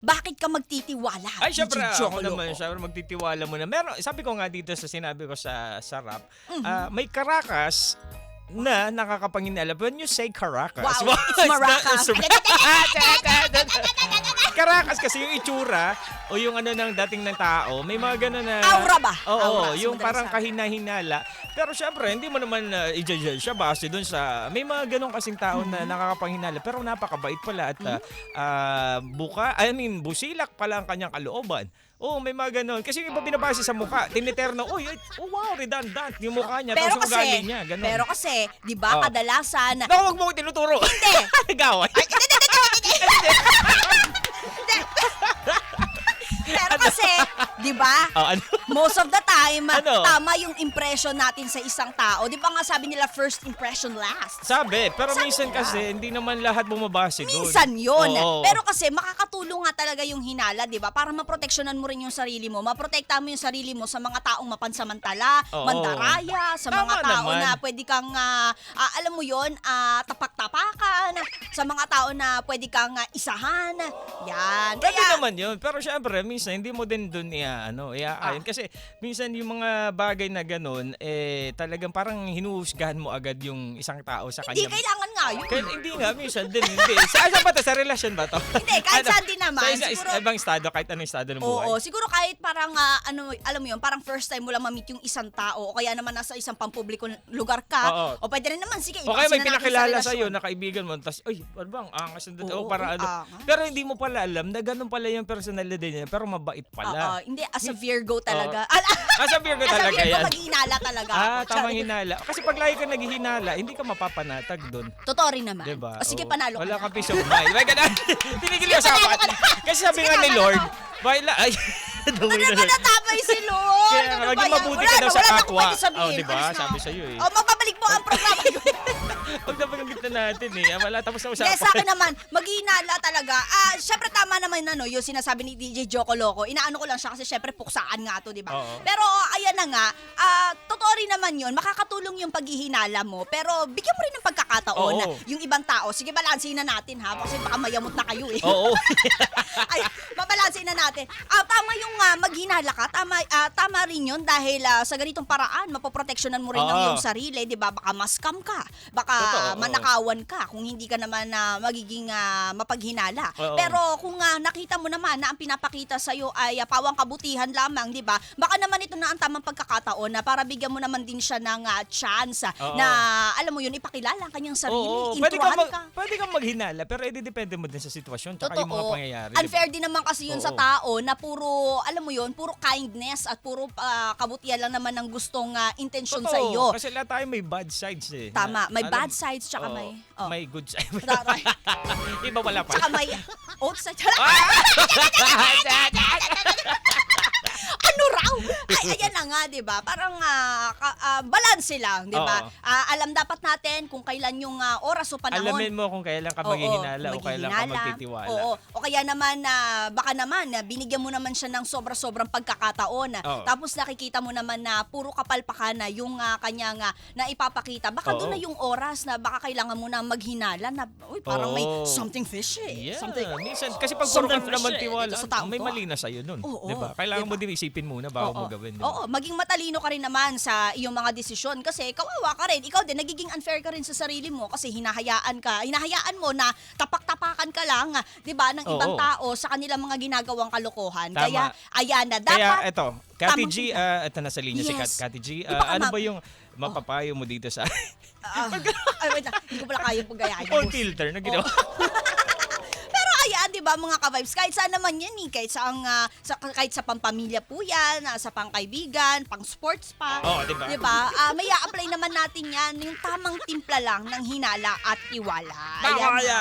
Bakit ka magtitiwala, Ay, syempre, DJ ako naman, Jocoloco? syempre, magtitiwala mo na. Meron, sabi ko nga dito sa sinabi ko sa rap, Mhm. may Caracas na nakakapanginala. When you say Caracas, Wow, it's Maracas. Caracas kasi yung itsura o yung ano ng dating ng tao, may mga gano'n na... Aura ba? Oo, Aura, yung sa parang madalas kahina-hinala. Pero syempre, hindi mo naman i-judge siya base dun sa... May mga gano'n kasing tao na nakakapanghinala pero napakabait pala at busilak pala ang kanyang kalooban. Oo, may mga gano'n. Kasi yung iba binabase sa mukha. Tiniterno, wow, redundant yung mukha niya. Pero Tapos yung kasi, ugali niya, gano'n. pero kasi, di ba, Oh. kadalasan, Naku, huwag mo ko tinuturo. Hindi. Gaway. pero kasi, di ba, Oh, ano? most of the time, Ano? tama yung impression natin sa isang tao. Di ba nga sabi nila, first impression last? Sabi, pero Sabi minsan nila. kasi hindi naman lahat bumabase doon. Minsan yun. Oo. Pero kasi makakatulong nga talaga yung hinala, di ba? Para maproteksyonan mo rin yung sarili mo. Maprotekta mo yung sarili mo sa mga taong mapansamantala, Oo. mandaraya, sa Tama mga tao naman. na pwede kang, alam mo yun, tapak-tapakan, sa mga tao na pwede kang isahan. Yan. Pwede Kaya, naman yun. Pero syempre, minsan hindi mo din doon iaayon. Kasi minsan yung mga bagay na ganun, talagang parang hinuhusgahan mo agad yung isang tao sa hindi kanya. kailangan nga yun. Kaya hindi nga, minsan din. Hindi. Saan ba to? Sa relasyon ba to? Hindi, kahit saan din naman. Sa Siguro- ibang estado, kahit anong estado ng buhay. Oo, siguro kahit parang alam mo yun, parang first time mo lang ma-meet yung isang tao o kaya naman nasa isang pampublikong lugar ka Oo. o pwede rin naman, sige, O kaya may ipasin na natin pinakilala sa sa iyo relasyon. na kaibigan mo, tapos, ano bang, angas na Oo, para ano. angas. Pero hindi mo pala alam na ganun pala yung personalidad niya, pero mabait Oo, pala. hindi, as a Virgo talaga. As a Virgo As a talaga Virgo, yan. mag-iinala talaga ako. Tamang hinala. Kasi pag lagi ka naghihinala, hindi ka mapapanatag doon. Totoo rin naman. Diba? O sige, Oo. panalo ka Wala na. kang peace of mind. May ganun. Tinigil yung Sige, panalo usapan. ka na. Kasi sabi Sige nga na, ni panalo Lord, ka. ay, daway Ano na ba natapay si Lord? Kaya Ano maging ba yan? mabuti Wala ka daw na, sa wala na akong kapwa. pwede sabihin. Oh, diba? Alis na Sabi ako. sa'yo eh. O, mapabalik mo ang programa ko. Huwag na pagkagit na natin eh. Wala, tapos na Hindi, sa usapan. akin naman, mag-iinala talaga. Syempre tama naman yung sinasabi ni DJ Jocoloco. Inaano ko lang siya kasi syempre puksaan nga to, di ba? Oo. Pero ayan na nga, totoo rin naman yun. Makakatulong yung paghihinala mo. Pero bigyan mo rin ng pagkakataon Oo. na yung ibang tao. Sige, balansin na natin ha. Kasi baka mayamot na kayo eh. Oo. Ay, babalansin na natin. Tama yung maghinala ka. Tama rin yun dahil sa ganitong paraan, mapoproteksyonan mo rin yung Oo. iyong sarili, di ba? Baka ma-scam ka. Baka Totoo, oo. manakawan ka kung hindi ka naman magiging mapaghinala. Oo. Pero kung nakita mo naman na ang pinapakita sa'yo ay pawang kabutihan lamang, di ba? Baka naman ito na ang tamang pagkakataon na para bigyan mo naman din siya ng chance Oo. na, alam mo yun, ipakilala ang kanyang sarili. Oo. Intruhan ka. Pwede kang maghinala, pero depende mo din sa sitwasyon tsaka yung mga pangyayari. Unfair din naman kasi yun sa Oo. tao na puro, alam mo yun, puro kindness at puro kabutihan lang naman ng gustong intensyon sa iyo. Kasi lahat tayo may bad sides eh. Tama, may Alam- bad sides tsaka Oo, may... may good side. Taray. Iba wala pa. Tsaka may oats side. Ano raw? Ay, ayan na nga, di ba? Parang balance lang, di ba? Oo. Alam dapat natin kung kailan yung oras o panahon. Alamin mo kung kailan ka Oo, maghihinala o kung kailan ka maghihinala. magtitiwala. Oo. O kaya naman, baka naman, binigyan mo naman siya ng sobra-sobrang pagkakataon. Oo. Tapos nakikita mo naman na puro kapalpakan na yung kanyang na ipapakita. Baka Oo. doon na yung oras na baka kailangan mo na maghinala na, uy, parang may Oo. something fishy. Yeah, Something, minsan, kasi pag puro ka something naman fishy tiwala, dito sa taong may to. mali na sa'yo nun. Oo, Diba? Kailangan diba? mo din isipin muna bago mo gawin. Diba? Oo, maging matalino ka rin naman sa iyong mga desisyon kasi kawawa ka rin. Ikaw din, nagiging unfair ka rin sa sarili mo kasi hinahayaan mo na tapak-tapakan ka lang, di ba, ng ibang Oo. tao sa kanilang mga ginagawang kalokohan. Tama. Kaya, ayan na, Kaya dapat, eto, Kati tamang G, timpla. ito nasa linya si Yes. Kati G. Iba ka Ano ma- ba yung mapapayo mo dito sa ay, wait lang, hindi ko pala kaya pagayahin. phone filter na ginawa? Pero ayan, di ba mga ka-vibes, kahit saan naman yan kahit kahit sa pampamilya po yan, sa pangkaibigan, pang sports pa. Oo, di ba? Di ba? May apply naman natin yan, yung tamang timpla lang ng hinala at tiwala. Tama Ayan. yan.